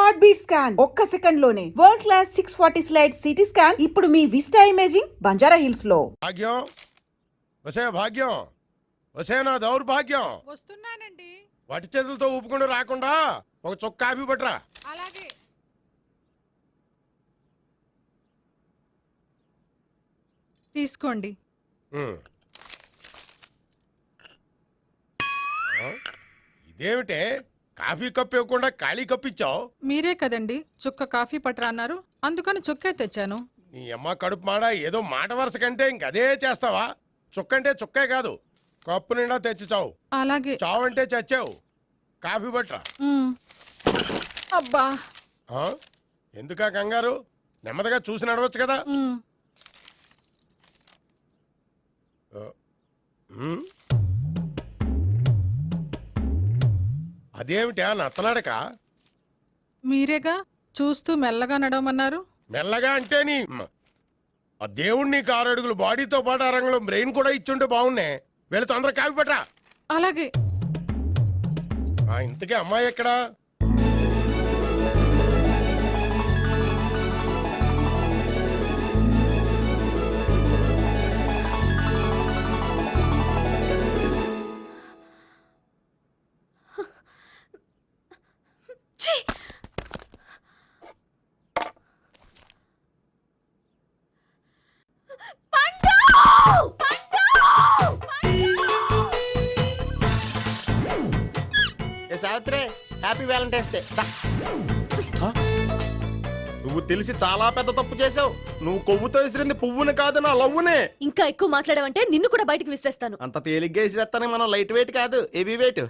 Heart beat scan ఒక్క second లోనే world class 640 slide CT scan ఇప్పుడు మీ విస్టా ఇమేజింగ్ బంజారా హిల్స్ లో. భాగ్యం వసే భాగ్యం వసే నా దౌర్భాగ్యం. వస్తున్నానండి. వటి చేతులతో ఊపుకుండా రాకుండా ఒక చొక్క కాఫీ పట్టరా. అలాగే. తీసుకోండి. ఇదేమిటే కాఫీ కప్పు ఇవ్వకుండా ఖాళీ కప్పు ఇచ్చావు? మీరే కదండి చుక్క కాఫీ పట్టరా అన్నారు, అందుకని చుక్కే తెచ్చాను. నీ అమ్మ కడుపు మాడ, ఏదో మాట వరుస కంటే ఇంకదే చేస్తావా? చుక్కంటే చుక్కే కాదు, కప్పు నిండా తెచ్చి చావు. అలాగే. చావు అంటే చచ్చావు. కాఫీ పట్టరా. అబ్బా ఎందుకా కంగారు? నెమ్మదిగా చూసి నడవచ్చు కదా. అదేమిటా నత్తలాడక? మీరేగా చూస్తూ మెల్లగా నడవమన్నారు. మెల్లగా అంటే నీ ఆ దేవుడు నీకు 6 అడుగులు బాడీతో పాటు ఆ రంగంలో బ్రెయిన్ కూడా ఇచ్చుంటే బాగున్నే. వీళ్ళు తొందరగా కాఫీ పట్టరా. అలాగే. ఇంతకీ అమ్మాయి ఎక్కడా? Savitri, happy Valentine's day. నువ్వు తెలిసి చాలా పెద్ద తప్పు చేసావు. నువ్వు కొవ్వుతో విసిరింది పువ్వుని కాదు, నా లవ్వునే. ఇంకా ఎక్కువ మాట్లాడావంటే నిన్ను కూడా బయటకు విసిరేస్తాను. అంత తేలిగ్గా విసిరేస్తానే, మనం లైట్ వెయిట్ కాదు, హెవీ వెయిట్.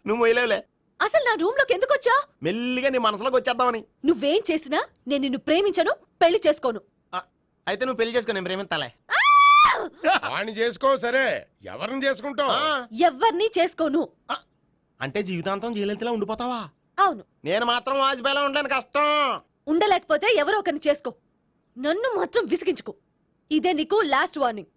నువ్వు మొయ్యలేవులే. అసలు నా రూమ్ లోకి ఎందుకు వచ్చా? మెల్లిగా నీ మనసులోకి వచ్చేద్దామని. నువ్వేం చేసినా నేను నిన్ను ప్రేమించను, పెళ్లి చేసుకోను. అయితే నువ్వు పెళ్లి చేసుకో, నేను ప్రేమిస్తాలే. వాణ్ణి చేసుకో. సరే, ఎవరిని చేసుకుంటావు? ఎవరిని చేసుకోను. అంటే జీవితాంతం జైలెంతలా ఉండిపోతావా? అవును. నేను మాత్రం వాజ్పేయిలా ఉండలేను, కష్టం. ఉండలేకపోతే ఎవరో ఒకరిని చేసుకో, నన్ను మాత్రం విసిగించుకో. ఇదే నీకు లాస్ట్ వార్నింగ్.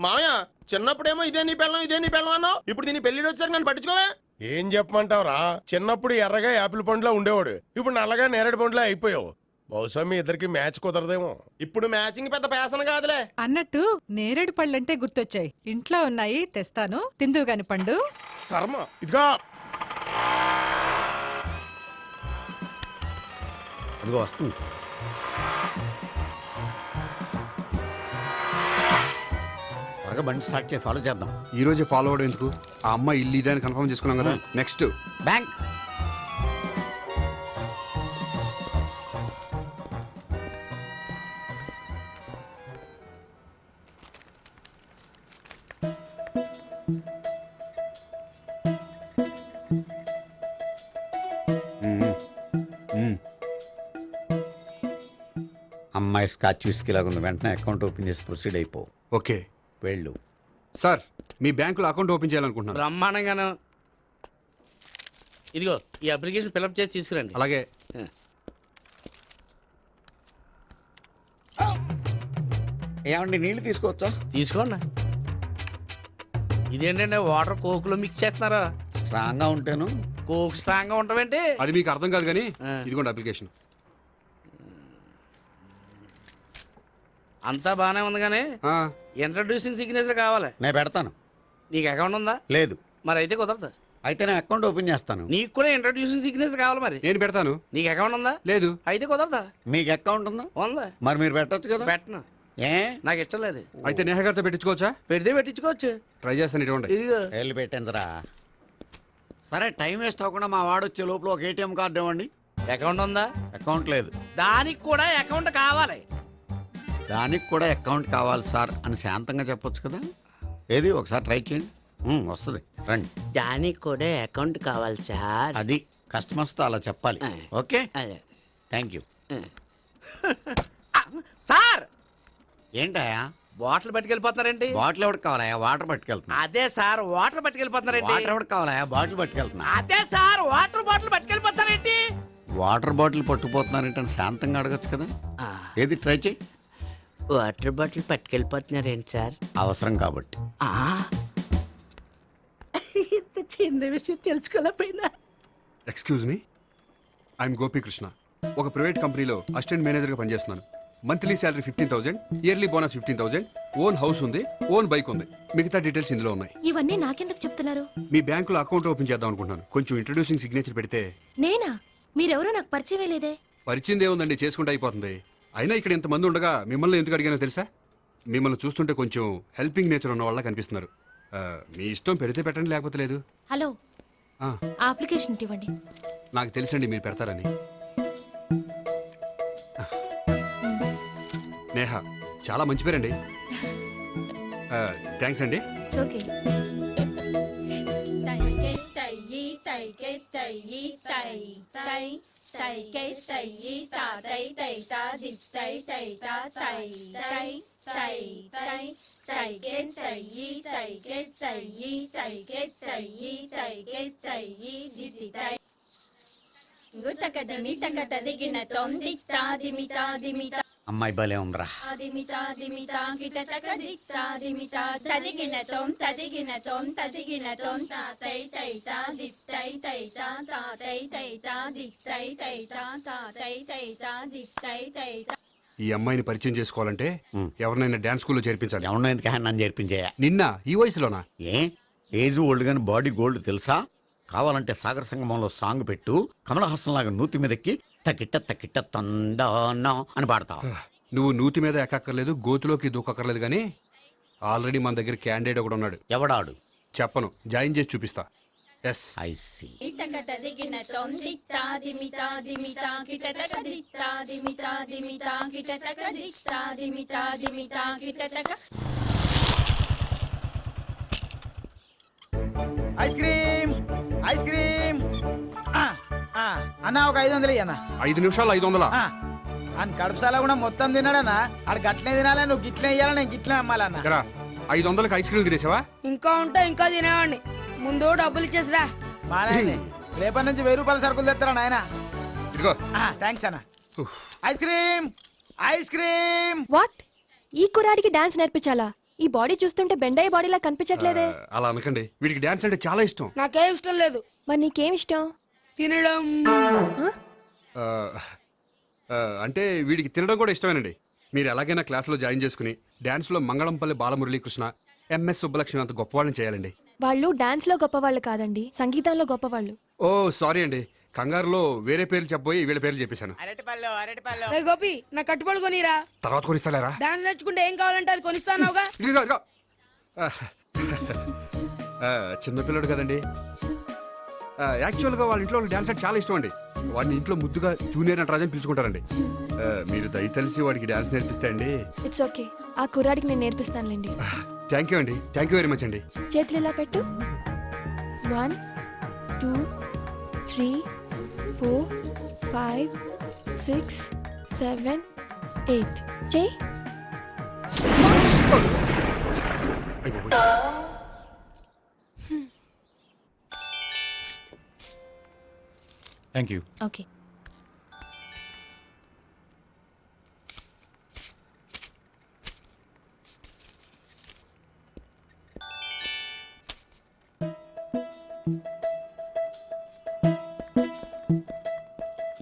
మామయ్య, చిన్నప్పుడేమో ఇదే నీ పెళ్ళం ఇదే నీ పెళ్ళం అన్నావు, ఇప్పుడు దీని పెళ్లి వచ్చారు నన్ను పట్టించుకోవే. ఏం చెప్పమంటావురా? చిన్నప్పుడు ఎర్రగా యాపిల్ పండులా ఉండేవాడు, ఇప్పుడు నల్లగా నేరేడు పండులా అయిపోయావు. బహుశా మీ ఇద్దరికి మ్యాచ్ కుదరదేమో. ఇప్పుడు మ్యాచింగ్ పెద్ద ఫ్యాషన్ కాదులే. అన్నట్టు నేరేడు పళ్ళంటే గుర్తొచ్చాయి. ఇంట్లో ఉన్నాయి, తెస్తాను, తిందువు గాని పండు. కర్మ. ఇదిగా అదిగో వస్తుంది. త్వరగా బండి స్టార్ట్ చేసి ఫాలో చేద్దాం. ఈ రోజు ఫాలో అవడం ఎందుకు? ఆ అమ్మాయి ఇల్లు ఇదే అని కన్ఫర్మ్ చేసుకున్నాం కదా. Next bank. అమ్మాయి స్కాచ్ విస్కీ లాగా ఉంది. వెంటనే అకౌంట్ ఓపెన్ చేసి ప్రొసీడ్ అయిపో. ఓకే వెళ్ళు. సార్, మీ బ్యాంకులో అకౌంట్ ఓపెన్ చేయాలనుకుంటున్నాను. బ్రహ్మాండంగాను. ఇదిగో ఈ అప్లికేషన్ ఫిల్అప్ చేసి తీసుకురండి. అలాగే. ఏమండి, నీళ్లు తీసుకోవచ్చా? తీసుకోండి. ఇదేంటంటే వాటర్ కోకులో మిక్స్ చేస్తున్నారా? స్ట్రాంగ్ గా ఉంటాను. కోక్ స్ట్రాంగ్ గా ఉండవేంటి? అది మీకు అర్థం కాదు కానీ ఇదిగోండి అప్లికేషన్. అంతా బానే ఉంది కానీ ఇంట్రడ్యూసింగ్ సిగ్నేచర్ కావాలి. నేను పెడతాను. నీకు అకౌంట్ ఉందా? లేదు. మరి అయితే కుదరదు. అయితే నేను అకౌంట్ ఓపెన్ చేస్తాను. నీకు కూడా ఇంట్రడ్యూసింగ్ సిగ్నేచర్ కావాలి. మరి నేను పెడతాను. నీకు అకౌంట్ ఉందా? లేదు. అయితే కుదరదా? మీకు అకౌంట్ ఉందా? ఉందా? మరి మీరు పెట్టచ్చు కదా. పెట్టను. ఏ? నాకు ఇష్టం లేదు. అయితే నేహ గారితో పెట్టించుకోవచ్చా? పెడితే పెట్టించుకోవచ్చు. ట్రై చేస్తాను. ఇటువంటి ఇదిగో వెళ్ళి పెట్టిందిరా. సరే, టైం వేస్ట్ అవ్వకుండా మా వాడు వచ్చే లోపల ఒక ఏటీఎం కార్డు ఇవ్వండి. అకౌంట్ ఉందా? అకౌంట్ లేదు. దానికి కూడా అకౌంట్ కావాలి. దానికి కూడా అకౌంట్ కావాలి సార్ అని శాంతంగా చెప్పొచ్చు కదా. ఏది ఒకసారి ట్రై చేయండి. వస్తుంది, రండి. దానికి కూడా అకౌంట్ కావాలి సార్. అది కస్టమర్స్తో అలా చెప్పాలి. Okay, thank you. సార్, ఏంటయా బాటిల్ పట్టుకెళ్ళిపోతున్నారేంటి? బాటిల్ ఎవరికి కావాలయా? వాటర్ పట్టుకెళ్తున్నా. అదే సార్, వాటర్ పట్టుకెళ్ళిపోతున్నారేంటి? వాటర్ ఎవరికి కావాలయా? బాటిల్ పట్టుకెళ్తున్నా. అదే సార్, వాటర్ బాటిల్ పట్టుకెళ్ళిపోతారేంటి? వాటర్ బాటిల్ పట్టుకుపోతున్నారేంటని శాంతంగా అడగచ్చు కదా. ఏది ట్రై చేయి. వాటర్ బాటిల్ పట్టుకెళ్ళిపోతున్నారేంటి సార్? అవసరం కాబట్టి. ఇంత చిన్న విషయం తెలుసుకోలేకపోయినా ఎక్స్క్యూజ్ మీ, ఐఎమ్ గోపీకృష్ణ. ఒక ప్రైవేట్ కంపెనీలో అసిస్టెంట్ మేనేజర్గా పనిచేస్తున్నాను. Monthly salary 15,000, yearly bonus 15,000, own house ఉంది, ఓన్ బైక్ ఉంది. మిగతా డీటెయిల్స్ ఇందులో ఉన్నాయి. ఇవన్నీ నాకెందుకు చెప్తున్నారు? మీ బ్యాంకులో అకౌంట్ ఓపెన్ చేద్దాం అనుకుంటున్నాను. కొంచెం ఇంట్రడ్యూసింగ్ సిగ్నేచర్ పెడితే. నేనా? మీరెవరో నాకు పరిచయమే లేదే. పరిచయం ఏముందండి, చేసుకుంటే అయిపోతుంది. అయినా ఇక్కడ ఇంతమంది ఉండగా మిమ్మల్ని ఎందుకు అడిగానో తెలుసా? మిమ్మల్ని చూస్తుంటే కొంచెం హెల్పింగ్ నేచర్ ఉన్న వాళ్ళ కనిపిస్తున్నారు. మీ ఇష్టం పెడితే పెట్టండి, లేకపోతే లేదు. హలో, ఆ, అప్లికేషన్ ఇవ్వండి. నాకు తెలుసండి మీరు పెడతారని. నేహ, చాలా మంచి పేరండి. థ్యాంక్స్ అండి. ఓకే. అమ్మాయి భలే ఉందిరా. ఈ అమ్మాయిని పరిచయం చేసుకోవాలంటే ఎవరినైనా డాన్స్ స్కూల్లో చేర్పించాలి. ఎవరినో ఎందుకు నన్ను చేర్పించేయా? నిన్న ఈ వయసులోనా? ఏజ్ ఓల్డ్ గాని బాడీ గోల్డ్ తెలుసా? కావాలంటే సాగర సంగమంలో సాంగ్ పెట్టు, కమలహాసంలాగా నూతి మీదకి తకిట్ట తకిట్ట తందానా అని పాడతావు. నువ్వు నూతి మీద ఎక్కక్కర్లేదు, గోతులోకి దూకక్కర్లేదు, కానీ ఆల్రెడీ మన దగ్గర క్యాండిడేట్ ఒకడు ఉన్నాడు. ఎవడాడు? చెప్పను, జాయిన్ చేసి చూపిస్తా. Yes, I see. Ice cream, ice cream. అన్న ఒక 500 అన్న. 5 నిమిషాలు 500. అని కడుపుసాల కూడా మొత్తం తిన్నాడన్నా. ఆడు గట్లనే తినాలి, నువ్వు గిట్లే ఇయ్యాలి, నేను గిట్లే అమ్మాలన్న. 500కి ఐస్ క్రీమ్ తినేసావా? ఇంకా ఉంటే ఇంకా తినేవాడిని. ముందు డబ్బులు ఇచ్చేసిరా. మా నాయన రేపటి నుంచి 1000 రూపాయల సరుకులు తెస్తారా నాయన? ఇదిగో. థ్యాంక్స్ అన్న. Ice cream, ice cream. What? ఈ కుర్రాడికి డాన్స్ నేర్పించాలా? ఈ బాడీ చూస్తుంటే బెండాయి బాడీలా కనిపించట్లేదే. అలా అనకండి, వీడికి డాన్స్ అంటే చాలా ఇష్టం. నాకేం ఇష్టం లేదు. మరి నీకేం ఇష్టం? తినడం. అంటే వీడికి తినడం కూడా ఇష్టమేనండి. మీరు ఎలాగైనా క్లాస్లో జాయిన్ చేసుకుని డాన్స్లో మంగళంపల్లి బాలమురళీకృష్ణ, ఎంఎస్ సుబ్బలక్ష్మి అంత గొప్పవాళ్ళని చేయాలండి. వాళ్ళు డాన్స్ లో గొప్పవాళ్ళు కాదండి, సంగీతంలో గొప్పవాళ్ళు. ఓ సారీ అండి, కంగారులో వేరే పేర్లు చెప్పబోయి వీళ్ళ పేర్లు చెప్పేశాను. అరటిపళ్ళు, అరటిపళ్ళు. రే గోపి, నా కట్టుబడి కొనిరా. తర్వాత కొనిస్తారా? డాన్స్ నేర్చుకుంటే ఏం కావాలంటే అది కొనిస్తానావుగా. చిన్నపిల్లడు కదండి. యాక్చువల్గా వాళ్ళ ఇంట్లో డాన్స్ అంటే చాలా ఇష్టం అండి. వాడిని ఇంట్లో ముద్దుగా జూనియర్ నటరాజన్ పిలుచుకుంటారండి. మీరు దయతలిసి వాడికి డాన్స్ నేర్పిస్తే అండి. ఇట్స్ ఓకే, ఆ కుర్రాడికి నేను నేర్పిస్తానులేండి. థ్యాంక్ యూ అండి, థ్యాంక్ యూ వెరీ మచ్ అండి. చేతులు ఇలా పెట్టు. 1 2 3 4 5 6 7 8 చేయి. Thank you. Okay.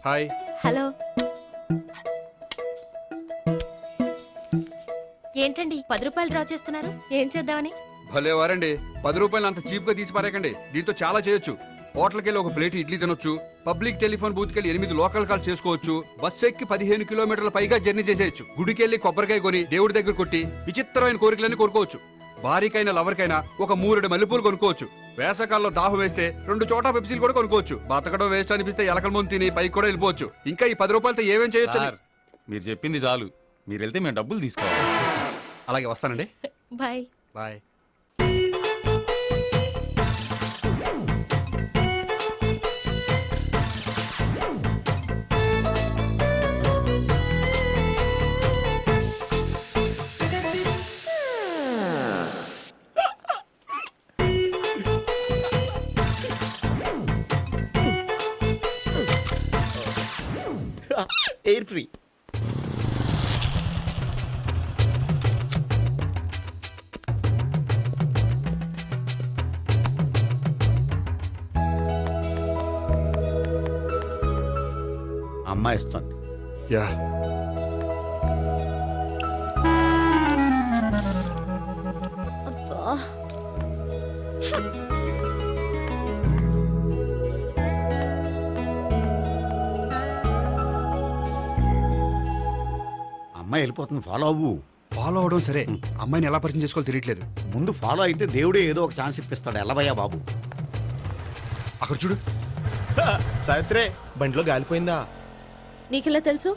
Hi. Hello. ఏంటండి 10 రూపాయలు డ్రా చేస్తున్నారు? ఏం చేద్దామని? భలే వారండి, 10 రూపాయలు అంత చీప్ గా తీసి పారేకండి. దీంతో చాలా చేయొచ్చు. హోటల్కి వెళ్ళి ఒక ప్లేట్ ఇడ్లీ తినొచ్చు, పబ్లిక్ టెలిఫోన్ బూత్కి వెళ్ళి 8 లోకల్ కాల్ చేసుకోవచ్చు, బస్సు ఎక్కి 15 కిలోమీటర్ల పైగా జర్నీ చేసేయచ్చు, గుడికి వెళ్ళి కొబ్బరికాయ కొని దేవుడి దగ్గర కొట్టి విచిత్రమైన కోరికలన్నీ కోరుకోవచ్చు, భారీకైనా లవర్కైనా ఒక 3 మల్లెపూలు కొనుక్కోవచ్చు, వేసవకాలంలో దాహం వేస్తే 2 చోటా పెప్సీలు కూడా కొనుక్కోవచ్చు, బతకడం వేస్ట్ అనిపిస్తే ఎలకల ముందు తిని పైకి కూడా వెళ్ళిపోవచ్చు. ఇంకా ఈ 10 రూపాయలతో ఏమేం చేయొచ్చు? మీరు చెప్పింది చాలు, మీరు వెళ్తే మేము డబ్బులు తీసుకోవాలి. అలాగే వస్తానండి. బాయ్. బాయ్. Air free. అమ్మాయి ఇస్తుంది. యా అబ్బా. అమ్మాయి వెళ్ళిపోతుంది, ఫాలో అవ్వు. ఫాలో అవడం సరే, అమ్మాయిని ఎలా పరిచయం చేసుకోవాలో తెలియట్లేదు. ముందు ఫాలో అయితే దేవుడే ఏదో ఒక ఛాన్స్ ఇప్పిస్తాడు. ఎలవయ్యా బాబు. అక్కడ చూడు. సావిత్రి బండిలో గాలిపోయిందా? నీకెలా తెలుసు?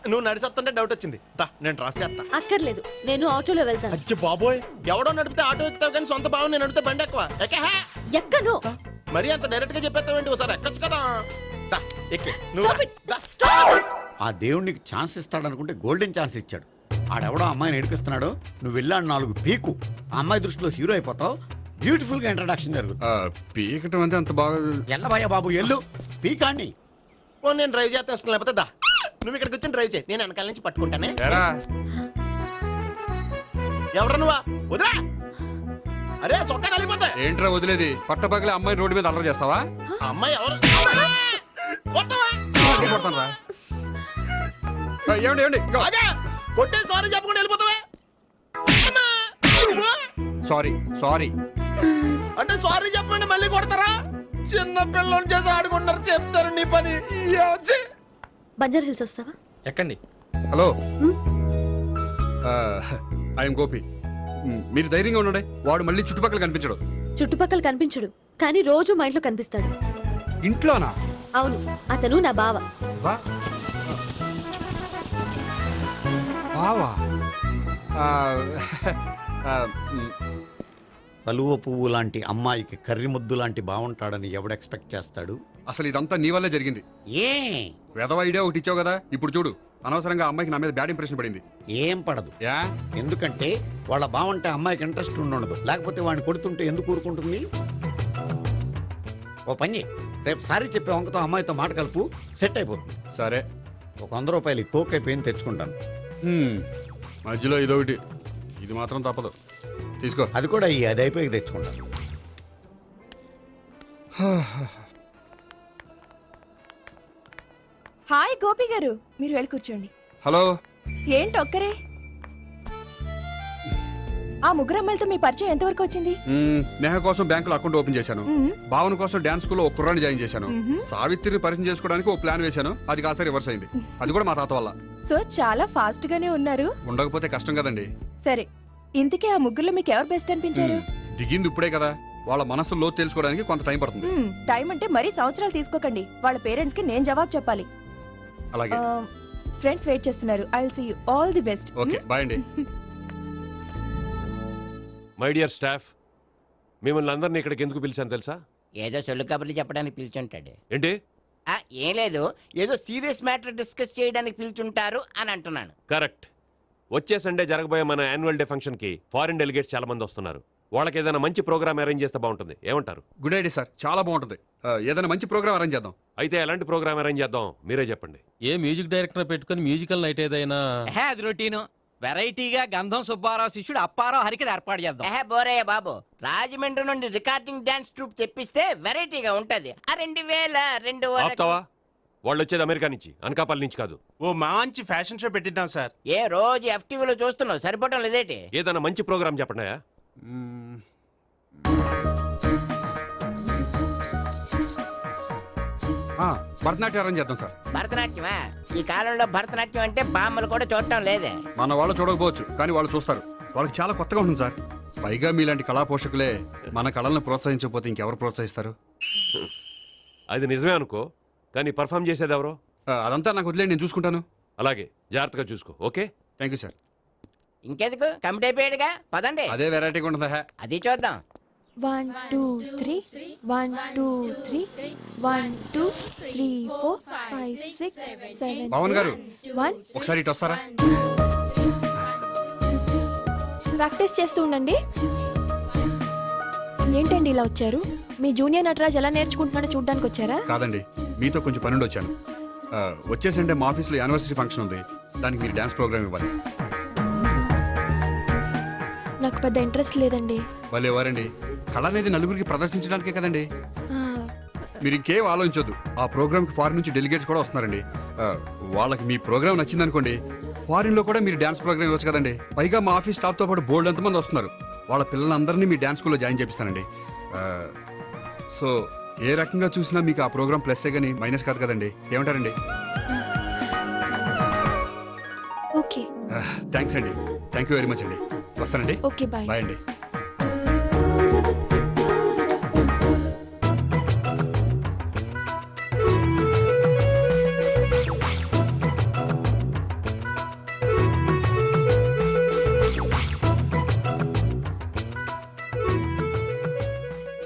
నువ్వు నడిచేస్తుంటే డౌట్ వచ్చింది. నేను ట్రాస్ చేస్తా. అక్కర్లేదు, నేను ఆటోలో వెళ్తాను. అచ్చి బాబోయ్, ఎవడో నడిపితే ఆటో ఎక్కుతావు కానీ సొంత భావం నేను నడిపితే బండి ఎక్కువ. ఎక్కను. మరి అంత డైరెక్ట్ గా చెప్పేస్తావేంటి? ఒకసారి ఎక్కొచ్చు కదా. ఎక్కే నువ్వు Stop it. రా. ఆ దేవుడికి ఛాన్స్ ఇస్తాడనుకుంటే గోల్డెన్ ఛాన్స్ ఇచ్చాడు. ఆడెవడో అమ్మాయిని ఏడిపిస్తున్నాడు, నువ్వు వెళ్ళాడు 4 పీకు. ఆ అమ్మాయి దృష్టిలో హీరో అయిపోతావు. బ్యూటిఫుల్ గా ఇంట్రడక్షన్ జరుగుతుంది. పీకటం అంటే అంత బాగా. ఎల్లవయ్యా బాబు, ఎల్లు పీకాన్ని. ఓ నేను డ్రైవ్ చేస్తాను, లేకపోతే దా నువ్వు ఇక్కడికి వచ్చి డ్రైవ్ చేయి, నేను వెనకాల నుంచి పట్టుకుంటానే. ఎరా ఎవరు నువ్వా? వదిలా. అరే చొక్కా కలిగిపోతా. ఏంట్రా వదిలేది? పట్టపగలే అమ్మాయి రోడ్డు మీద అల్లరి చేస్తావా? అమ్మాయి ఎవరు? కొడతాను రా. ఏమండి ఏమండి, అదే కొట్టే సారీ చెప్పకుండా వెళ్ళిపోతావా? Sorry sorry. అంటే సారీ చెప్పండి మళ్ళీ కొడతారా? చిన్న పిల్లలు చేసి ఆడుకుంటారు, చెప్తారు నీ పని. బంజారా హిల్స్ వస్తావా? ఎక్కండి. Hello, I'm Gopi. మీరు ధైర్యంగా ఉండండి. వాడు మళ్ళీ చుట్టుపక్కల కనిపించడు. చుట్టుపక్కల కనిపించడు, కానీ రోజు మా ఇంట్లో కనిపిస్తాడు. ఇంట్లోనా? అవును, అతను నా బావ. బావా? కలువ పువ్వు లాంటి అమ్మాయికి కర్రి ముద్దు లాంటి బాగుంటాడని ఎవడు ఎక్స్పెక్ట్ చేస్తాడు? అసలు ఇదంతా నీ వల్లే జరిగింది. ఏ వెధవ ఐడియా ఒకటి ఇచ్చావు కదా, ఇప్పుడు చూడు. అనవసరంగా అమ్మాయికి నా మీద బ్యాడ్ ఇంప్రెషన్ పడింది. ఏం పడదు. యా? ఎందుకంటే వాళ్ళ బాగుంటే అమ్మాయికి ఇంట్రెస్ట్ ఉండదు. లేకపోతే వాడిని కొడుతుంటే ఎందుకు ఊరుకుంటుంది? ఓ పని, రేపు సారీ చెప్పే వంకతో అమ్మాయితో మాట కలుపు, సెట్ అయిపోతుంది. సరే, ఒక 100 రూపాయలు కోక్ అయిపోయింది తెచ్చుకుంటాను. మధ్యలో ఇదొకటి, ఇది మాత్రం తప్పదు. తీసుకో. అది కూడా అది అయిపోయి తెచ్చుకుంటాను. హాయ్ గోపి గారు, మీరు వెళ్ళి కూర్చోండి. హలో. ఏంటి ఒక్కరే? ఆ ముగ్గురు అమ్మాయిలతో మీ పరిచయం ఎంతవరకు వచ్చింది? నేహ కోసం బ్యాంకులో అకౌంట్ ఓపెన్ చేశాను. భావన కోసం డాన్స్ స్కూల్లో ఒక కుర్రాన్ని జాయిన్ చేశాను. సావిత్రిని పరిచయం చేసుకోవడానికి ఒక ప్లాన్ వేశాను. అది కాస్త రివర్స్ అయింది. అది కూడా మా తాత వల్ల. సో చాలా ఫాస్ట్ గానే ఉన్నారు. ఉండకపోతే కష్టం కదండి. సరే, ఇంతకీ ఆ ముగ్గురులో మీకు ఎవరు బెస్ట్ అనిపించారు? దిగింది ఇప్పుడే కదా, వాళ్ళ మనసు లోతు తెలుసుకోవడానికి కొంత టైం పడుతుంది. టైం అంటే మరీ సంవత్సరాలు తీసుకోకండి. వాళ్ళ పేరెంట్స్ కి నేను జవాబు చెప్పాలి. అలాగే. ఫ్రెండ్స్ వెయిట్ చేస్తున్నారు. I will see you. All the best. Okay, bye అండి. మై డియర్ స్టాఫ్, మిమ్మల్ని అందరినీ ఇక్కడికి ఎందుకు పిలిచాను తెలుసా? ఏదో సొల్లు కబుర్లు చెప్పడానికి పిలిచుంటాడు. ఏంటి? ఏం లేదు, ఏదో సీరియస్ మ్యాటర్ డిస్కస్ చేయడానికి పిలుచుంటారు అని అంటున్నాను. కరెక్ట్. వచ్చే సండే జరగబోయే మన యాన్యువల్ డే ఫంక్షన్ కి ఫారిన్ డెలిగేట్స్ చాలా మంది వస్తున్నారు. వాళ్ళకి ఏదైనా మంచి ప్రోగ్రామ్ అరేంజ్ చేస్తే బాగుంటుంది. ఏమంటారు? గుడ్ ఐడియా సార్, చాలా బాగుంటుంది. ఏదైనా మంచి ప్రోగ్రామ్ అరేంజ్ చేద్దాం. అయితే ఎలాంటి ప్రోగ్రామ్ అరేంజ్ చేద్దాం మీరే చెప్పండి. ఏ మ్యూజిక్ డైరెక్టర్ పెట్టుకుని మ్యూజికల్ నైట్ ఏదైనా? అది రొటీను. వెరైటీగా గంధం సుబ్బారావు శిష్యుడు అప్పారావు హరికి ఏర్పాటు చేద్దాం. బోరయ్య బాబు, రాజమండ్రి నుండి రికార్డింగ్ డాన్స్ ట్రూప్ తెప్పిస్తే వెరైటీగా ఉంటది. 2002 ఆపుతావా? వాళ్ళు వచ్చేది అమెరికా నుంచి, అనకాపల్లి నుంచి కాదు. ఓ మంచి ఫ్యాషన్ షో పెట్టిద్దాం సార్. ఏ రోజు FTVలో చూస్తున్నావు, సరిపోవటం లేదేటి? ఏదైనా మంచి ప్రోగ్రామ్ చెప్పండి. భరతనాట్యం అరేంజ్ చేద్దాం సార్. భరతనాట్యమా? ఈ కాలంలో భరతనాట్యం అంటే బామ్మలు కూడా చూడటం లేదే. మన వాళ్ళు చూడకపోవచ్చు, కానీ వాళ్ళు చూస్తారు. వాళ్ళకి చాలా కొత్తగా ఉంటుంది సార్. పైగా మీలాంటి కళా పోషకులే మన కళలను ప్రోత్సహించకపోతే ఇంకెవరు ప్రోత్సహిస్తారు? అది నిజమే అనుకో, కానీ పర్ఫామ్ చేసేది ఎవరో? అదంతా నాకు వదిలేండి, నేను చూసుకుంటాను. అలాగే, జాగ్రత్తగా చూసుకో. Okay, thank you sir. ఇంకెందుకు, కమిటీ అయిపోయాడుగా, పదండి. అదే వెరైటీగా ఉంటుందా? అది చూద్దాం. 1 2 3 1 2 3 1 2 3 4 5 6 7 పవన్ గారు, 1. ఒకసారి ఇటు వస్తారా? ప్రాక్టీస్ చేస్తూ ఉండండి. ఏంటండి ఇలా వచ్చారు? మీ జూనియర్ నటరాజ్ ఎలా నేర్చుకుంటున్నాడో చూడడానికి వచ్చారా? కాదండి, మీతో కొంచెం పనుండి వచ్చాను. వచ్చేసంటే మా ఆఫీస్లో యానివర్సరీ ఫంక్షన్ ఉంది, దానికి మీరు డాన్స్ ప్రోగ్రామ్ ఇవ్వాలి. నాకు పెద్ద ఇంట్రెస్ట్ లేదండి. వాళ్ళు ఎవరండి? కళ అనేది నలుగురికి ప్రదర్శించడానికే కదండి. మీరు ఇంకేం ఆలోచించొద్దు. ఆ ప్రోగ్రామ్ కి ఫారిన్ నుంచి డెలిగేట్స్ కూడా వస్తున్నారండి. వాళ్ళకి మీ ప్రోగ్రామ్ నచ్చిందనుకోండి, ఫారిన్ లో కూడా మీరు డాన్స్ ప్రోగ్రామ్ ఇవ్వచ్చు కదండి. పైగా మా ఆఫీస్ స్టాఫ్ తో పాటు బోల్డ్ ఎంతమంది వస్తున్నారు. వాళ్ళ పిల్లలందరినీ మీ డాన్స్ స్కూల్లో జాయిన్ చేపిస్తానండి. సో ఏ రకంగా చూసినా మీకు ఆ ప్రోగ్రామ్ ప్లస్సే గానీ మైనస్ కాదు కదండి. ఏమంటారండి? ఓకే. థ్యాంక్స్ అండి. థ్యాంక్ యూ వెరీ మచ్ అండి. వస్తానండి. Okay, bye. బాయ్ అండి.